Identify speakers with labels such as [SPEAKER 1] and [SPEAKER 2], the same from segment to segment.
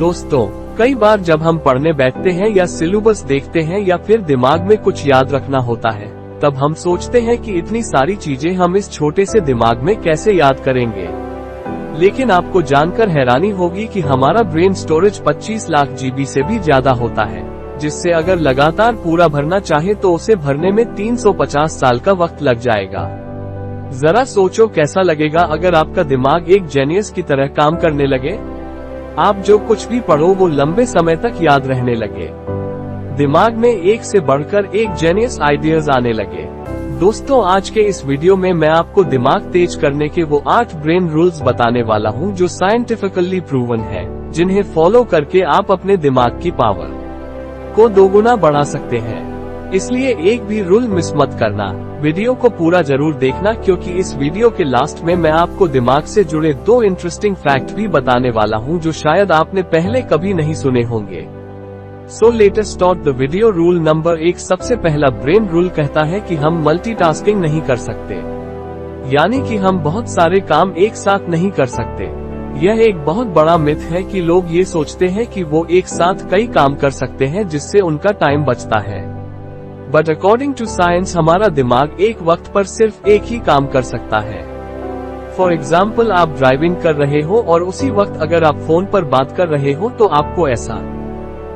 [SPEAKER 1] दोस्तों, कई बार जब हम पढ़ने बैठते हैं या सिलेबस देखते हैं या फिर दिमाग में कुछ याद रखना होता है, तब हम सोचते हैं कि इतनी सारी चीजें हम इस छोटे से दिमाग में कैसे याद करेंगे। लेकिन आपको जानकर हैरानी होगी कि हमारा ब्रेन स्टोरेज 25 लाख जीबी से भी ज्यादा होता है, जिससे अगर लगातार पूरा भरना चाहे तो उसे भरने में 350 साल का वक्त लग जाएगा। जरा सोचो कैसा लगेगा अगर आपका दिमाग एक जेनियस की तरह काम करने लगे। आप जो कुछ भी पढ़ो वो लंबे समय तक याद रहने लगे। दिमाग में एक से बढ़कर एक जेनियस आइडियाज आने लगे। दोस्तों, आज के इस वीडियो में मैं आपको दिमाग तेज करने के वो 8 ब्रेन रूल्स बताने वाला हूँ जो साइंटिफिकली प्रूवन है, जिन्हें फॉलो करके आप अपने दिमाग की पावर को दोगुना बढ़ा सकते हैं। इसलिए एक भी रूल मिस मत करना, वीडियो को पूरा जरूर देखना, क्योंकि इस वीडियो के लास्ट में मैं आपको दिमाग से जुड़े 2 इंटरेस्टिंग फैक्ट भी बताने वाला हूं जो शायद आपने पहले कभी नहीं सुने होंगे। So latest start the video. Rule number 1। सबसे पहला ब्रेन रूल कहता है कि हम मल्टीटास्किंग नहीं कर सकते, यानी कि हम बहुत सारे काम एक साथ नहीं कर सकते। यह एक बहुत बड़ा मिथ है कि लोग ये सोचते हैं कि वो एक साथ कई काम कर सकते हैं जिससे उनका टाइम बचता है। बट अकॉर्डिंग टू साइंस हमारा दिमाग एक वक्त पर सिर्फ एक ही काम कर सकता है। फॉर एग्जाम्पल, आप ड्राइविंग कर रहे हो और उसी वक्त अगर आप फोन पर बात कर रहे हो तो आपको ऐसा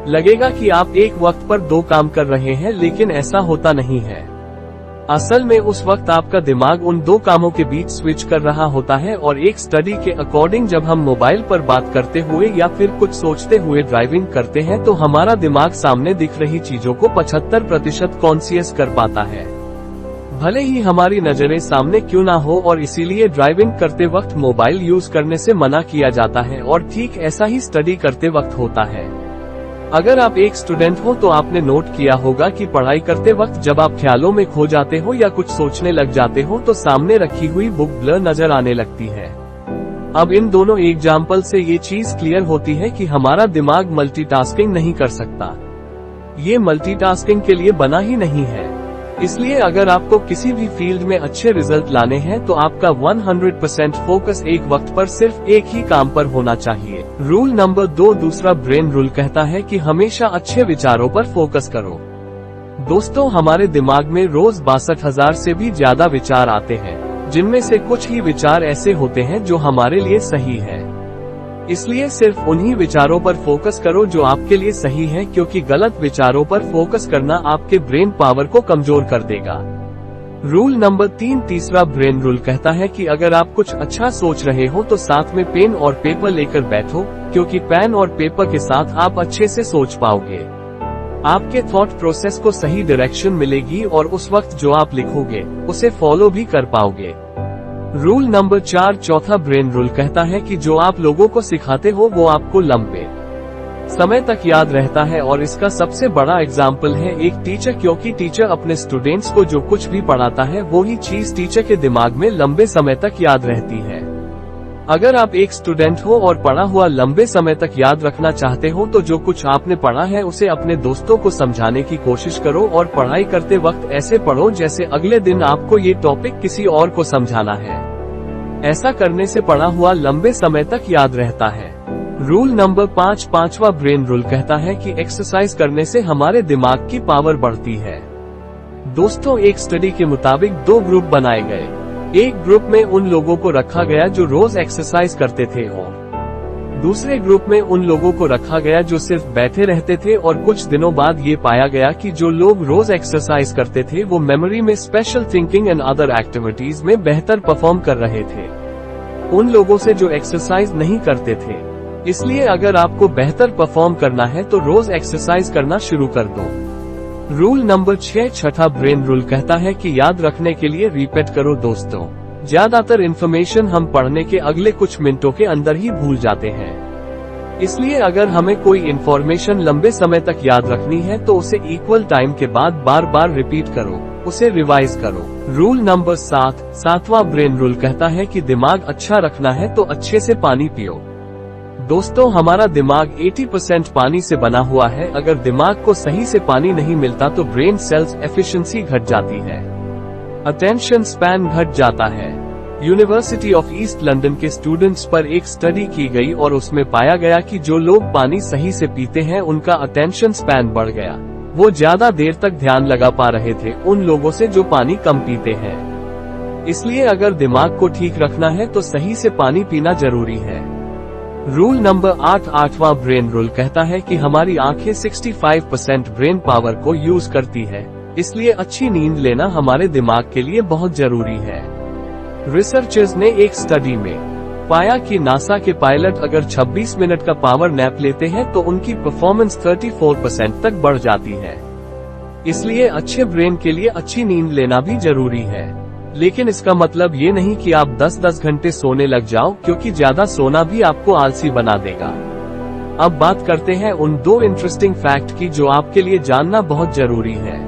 [SPEAKER 1] लगेगा कि आप एक वक्त पर 2 काम कर रहे हैं, लेकिन ऐसा होता नहीं है। असल में उस वक्त आपका दिमाग उन 2 कामों के बीच स्विच कर रहा होता है। और एक स्टडी के अकॉर्डिंग जब हम मोबाइल पर बात करते हुए या फिर कुछ सोचते हुए ड्राइविंग करते हैं तो हमारा दिमाग सामने दिख रही चीजों को 75% कॉन्शियस कर पाता है, भले ही हमारी नजरें सामने क्यों ना हो। और इसीलिए ड्राइविंग करते वक्त मोबाइल यूज करने से मना किया जाता है, और ठीक ऐसा ही स्टडी करते वक्त होता है। अगर आप एक स्टूडेंट हो तो आपने नोट किया होगा कि पढ़ाई करते वक्त जब आप ख्यालों में खो जाते हो या कुछ सोचने लग जाते हो तो सामने रखी हुई बुक ब्लर नजर आने लगती है। अब इन दोनों एग्जाम्पल से ये चीज क्लियर होती है कि हमारा दिमाग मल्टीटास्किंग नहीं कर सकता। ये मल्टीटास्किंग के लिए बना ही नहीं है। इसलिए अगर आपको किसी भी फील्ड में अच्छे रिजल्ट लाने हैं तो आपका 100% फोकस एक वक्त पर सिर्फ एक ही काम पर होना चाहिए। Rule number 2। दूसरा ब्रेन रूल कहता है कि हमेशा अच्छे विचारों पर फोकस करो। दोस्तों, हमारे दिमाग में रोज 62,000 से भी ज्यादा विचार आते हैं, जिनमें से कुछ ही विचार ऐसे होते हैं जो हमारे लिए सही है। इसलिए सिर्फ उन्हीं विचारों पर फोकस करो जो आपके लिए सही है, क्योंकि गलत विचारों पर फोकस करना आपके ब्रेन पावर को कमजोर कर देगा। Rule number 3। तीसरा ब्रेन रूल कहता है कि अगर आप कुछ अच्छा सोच रहे हो तो साथ में पेन और पेपर लेकर बैठो, क्योंकि पेन और पेपर के साथ आप अच्छे से सोच पाओगे। आपके थॉट प्रोसेस को सही डायरेक्शन मिलेगी और उस वक्त जो आप लिखोगे उसे फॉलो भी कर पाओगे। Rule number 4। चौथा ब्रेन रूल कहता है कि जो आप लोगों को सिखाते हो वो आपको लंबे समय तक याद रहता है। और इसका सबसे बड़ा एग्जाम्पल है एक टीचर, क्योंकि टीचर अपने स्टूडेंट्स को जो कुछ भी पढ़ाता है वो ही चीज टीचर के दिमाग में लंबे समय तक याद रहती है। अगर आप एक स्टूडेंट हो और पढ़ा हुआ लंबे समय तक याद रखना चाहते हो तो जो कुछ आपने पढ़ा है उसे अपने दोस्तों को समझाने की कोशिश करो, और पढ़ाई करते वक्त ऐसे पढ़ो जैसे अगले दिन आपको ये टॉपिक किसी और को समझाना है। ऐसा करने से पढ़ा हुआ लंबे समय तक याद रहता है। Rule number 5। पांचवा ब्रेन रूल कहता है कि एक्सरसाइज करने से हमारे दिमाग की पावर बढ़ती है। दोस्तों, एक स्टडी के मुताबिक 2 ग्रुप बनाए गए। एक ग्रुप में उन लोगों को रखा गया जो रोज एक्सरसाइज करते थे और दूसरे ग्रुप में उन लोगों को रखा गया जो सिर्फ बैठे रहते थे। और कुछ दिनों बाद ये पाया गया कि जो लोग रोज एक्सरसाइज करते थे वो मेमोरी में, special thinking and other activities में बेहतर परफॉर्म कर रहे थे उन लोगों से जो एक्सरसाइज नहीं करते थे। इसलिए अगर आपको बेहतर परफॉर्म करना है तो रोज एक्सरसाइज करना शुरू कर दो। Rule number 6। छठा ब्रेन रूल कहता है कि याद रखने के लिए रिपीट करो। दोस्तों, ज्यादातर इन्फॉर्मेशन हम पढ़ने के अगले कुछ मिनटों के अंदर ही भूल जाते हैं। इसलिए अगर हमें कोई इन्फॉर्मेशन लंबे समय तक याद रखनी है तो उसे इक्वल टाइम के बाद बार बार रिपीट करो, उसे रिवाइज करो। Rule number 7। सातवां ब्रेन रूल कहता है कि दिमाग अच्छा रखना है तो अच्छे से पानी पियो। दोस्तों, हमारा दिमाग 80% पानी से बना हुआ है। अगर दिमाग को सही से पानी नहीं मिलता तो ब्रेन सेल्स एफिशिएंसी घट जाती है, अटेंशन स्पैन घट जाता है, यूनिवर्सिटी ऑफ ईस्ट लंदन के स्टूडेंट्स पर एक स्टडी की गई और उसमें पाया गया कि जो लोग पानी सही से पीते हैं उनका अटेंशन स्पैन बढ़ गया। वो ज्यादा देर तक ध्यान लगा पा रहे थे उन लोगों से जो पानी कम पीते हैं। इसलिए अगर दिमाग को ठीक रखना है तो सही से पानी पीना जरूरी है। रूल नंबर 8 8वां ब्रेन रूल कहता है कि हमारी आंखें 65% ब्रेन पावर को यूज करती है, इसलिए अच्छी नींद लेना हमारे दिमाग के लिए बहुत जरूरी है। रिसर्चर्स ने एक स्टडी में पाया कि नासा के पायलट अगर 26 मिनट का पावर नैप लेते हैं तो उनकी परफॉर्मेंस 34% तक बढ़ जाती है। इसलिए अच्छे ब्रेन के लिए अच्छी नींद लेना भी जरूरी है। लेकिन इसका मतलब ये नहीं कि आप 10-10 घंटे सोने लग जाओ, क्योंकि ज्यादा सोना भी आपको आलसी बना देगा। अब बात करते हैं उन 2 इंटरेस्टिंग फैक्ट की जो आपके लिए जानना बहुत जरूरी है।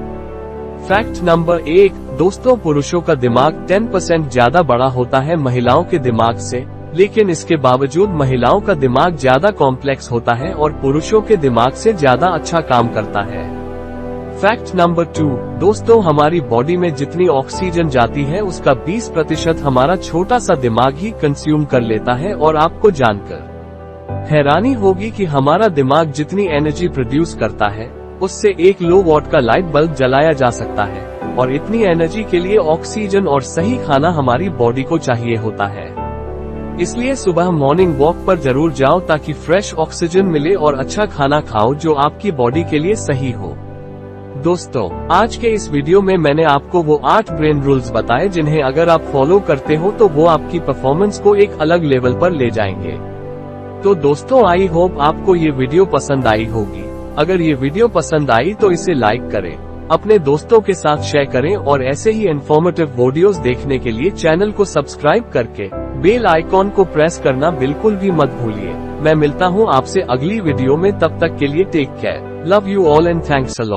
[SPEAKER 1] फैक्ट नंबर 1, दोस्तों पुरुषों का दिमाग 10% ज्यादा बड़ा होता है महिलाओं के दिमाग से, लेकिन इसके बावजूद महिलाओं का दिमाग ज्यादा कॉम्प्लेक्स होता है और पुरुषों के दिमाग से ज्यादा अच्छा काम करता है। फैक्ट नंबर 2, दोस्तों हमारी बॉडी में जितनी ऑक्सीजन जाती है उसका 20% हमारा छोटा सा दिमाग ही कंज्यूम कर लेता है। और आपको जानकर हैरानी होगी कि हमारा दिमाग जितनी एनर्जी प्रोड्यूस करता है उससे 1 लो वॉट का लाइट बल्ब जलाया जा सकता है, और इतनी एनर्जी के लिए ऑक्सीजन और सही खाना हमारी बॉडी को चाहिए होता है। इसलिए सुबह मॉर्निंग वॉक पर जरूर जाओ ताकि फ्रेश ऑक्सीजन मिले और अच्छा खाना खाओ जो आपकी बॉडी के लिए सही हो। दोस्तों आज के इस वीडियो में मैंने आपको वो 8 ब्रेन रूल्स बताए जिन्हें अगर आप फॉलो करते हो तो वो आपकी परफॉर्मेंस को एक अलग लेवल पर ले जाएंगे। तो दोस्तों आई होप आपको ये वीडियो पसंद आई होगी। अगर ये वीडियो पसंद आई तो इसे लाइक करें, अपने दोस्तों के साथ शेयर करें और ऐसे ही इन्फॉर्मेटिव वीडियोस देखने के लिए चैनल को सब्सक्राइब करके बेल आइकॉन को प्रेस करना बिल्कुल भी मत भूलिए। मैं मिलता हूँ आपसे अगली वीडियो में, तब तक के लिए take care, love you all and thanks a lot.